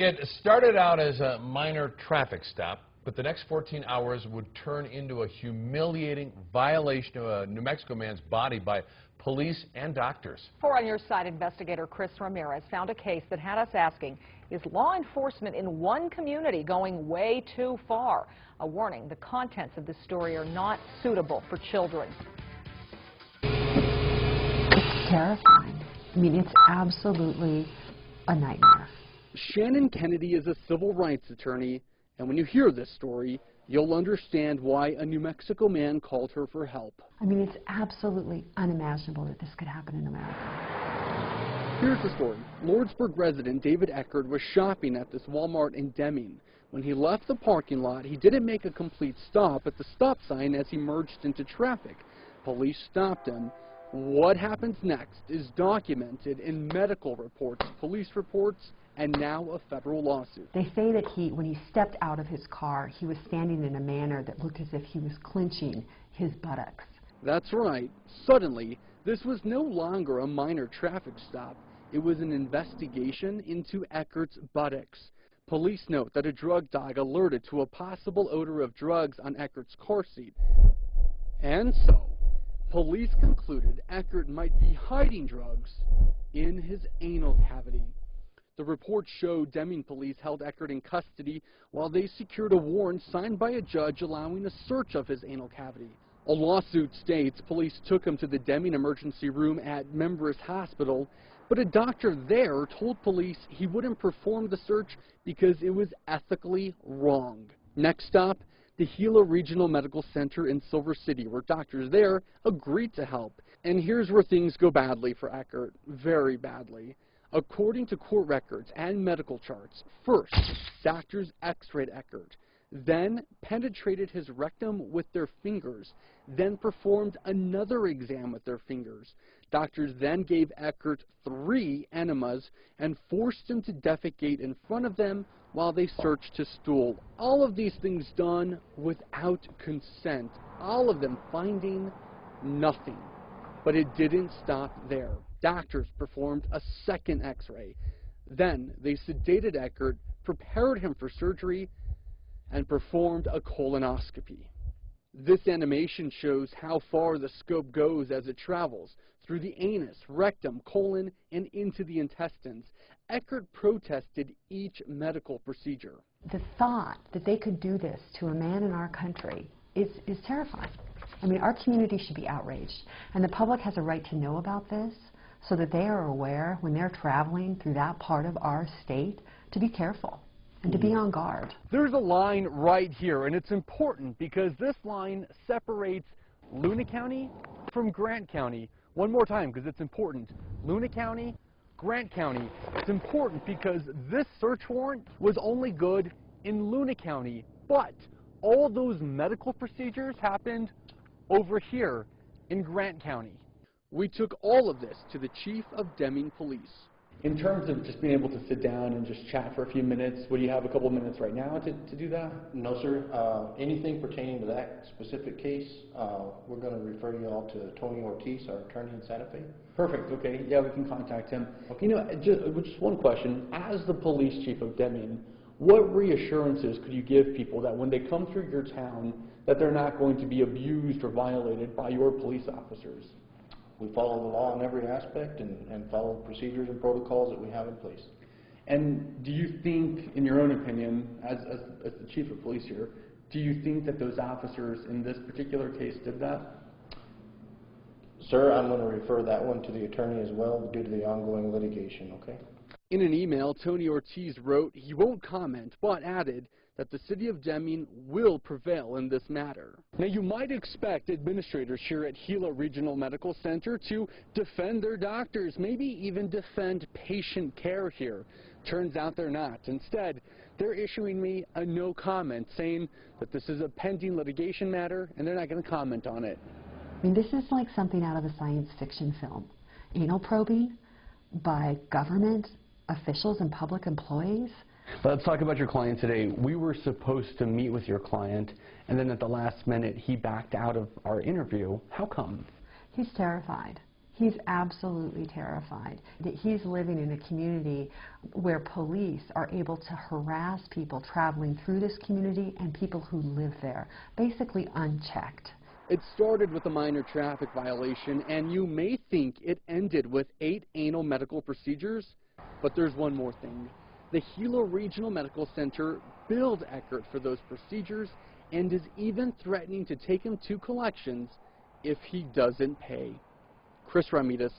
It started out as a minor traffic stop, but the next 14 hours would turn into a humiliating violation of a New Mexico man's body by police and doctors. 4 on Your Side investigator Chris Ramirez found a case that had us asking, is law enforcement in one community going way too far? A warning, the contents of this story are not suitable for children. It's terrifying. I mean, it's absolutely a nightmare. Shannon Kennedy is a civil rights attorney, and when you hear this story, you'll understand why a New Mexico man called her for help. I mean, it's absolutely unimaginable that this could happen in America. Here's the story. Lordsburg resident David Eckert was shopping at this Wal-Mart in Deming. When he left the parking lot, he didn't make a complete stop at the stop sign as he merged into traffic. Police stopped him. What happens next is documented in medical reports, police reports, and now a federal lawsuit. They say that when he stepped out of his car, he was standing in a manner that looked as if he was clenching his buttocks. That's right. Suddenly, this was no longer a minor traffic stop. It was an investigation into Eckert's buttocks. Police note that a drug dog alerted to a possible odor of drugs on Eckert's car seat. And so, police concluded Eckert might be hiding drugs in his anal cavity. The report showed Deming police held Eckert in custody while they secured a warrant signed by a judge allowing a search of his anal cavity. A lawsuit states police took him to the Deming emergency room at Membris Hospital, but a doctor there told police he wouldn't perform the search because it was ethically wrong. Next stop, the Gila Regional Medical Center in Silver City, where doctors there agreed to help. And here's where things go badly for Eckert, very badly. According to court records and medical charts, first, doctors x-rayed Eckert, then penetrated his rectum with their fingers, then performed another exam with their fingers. Doctors then gave Eckert 3 enemas and forced him to defecate in front of them while they searched his stool. All of these things done without consent, all of them finding nothing. But it didn't stop there. Doctors performed a second x-ray. Then they sedated Eckert, prepared him for surgery, and performed a colonoscopy. This animation shows how far the scope goes as it travels through the anus, rectum, colon, and into the intestines. Eckert protested each medical procedure. The thought that they could do this to a man in our country is terrifying. I mean, our community should be outraged, and the public has a right to know about this so that they are aware when they're traveling through that part of our state to be careful and to be on guard. There's a line right here, and it's important because this line separates Luna County from Grant County. One more time because it's important. Luna County, Grant County. It's important because this search warrant was only good in Luna County, but all those medical procedures happened over here in Grant County. We took all of this to the chief of Deming Police. In terms of just being able to sit down and just chat for a few minutes, would you have a couple minutes right now to do that? No, sir. Anything pertaining to that specific case, we're going to refer you all to Tony Ortiz, our attorney in Santa Fe. Perfect. Okay. Yeah, we can contact him. Okay. You know, just one question. As the police chief of Deming, what reassurances could you give people that when they come through your town, that they're not going to be abused or violated by your police officers? We follow the law in every aspect and follow the procedures and protocols that we have in place. And do you think, in your own opinion, as the chief of police here, do you think that those officers in this particular case did that? Sir, I'm going to refer that one to the attorney as well due to the ongoing litigation, okay? In an email, Tony Ortiz wrote he won't comment, but added that the city of Deming will prevail in this matter. Now, you might expect administrators here at Gila Regional Medical Center to defend their doctors, maybe even defend patient care here. Turns out they're not. Instead, they're issuing me a no comment, saying that this is a pending litigation matter and they're not going to comment on it. I mean, this is like something out of a science fiction film. Anal probing by government officials and public employees. Let's talk about your client today. We were supposed to meet with your client, and then at the last minute, he backed out of our interview. How come? He's terrified. He's absolutely terrified that he's living in a community where police are able to harass people traveling through this community and people who live there, basically unchecked. It started with a minor traffic violation, and you may think it ended with 8 anal medical procedures, but there's one more thing. The Hilo Regional Medical Center billed Eckert for those procedures and is even threatening to take him to collections if he doesn't pay. Chris Ramirez,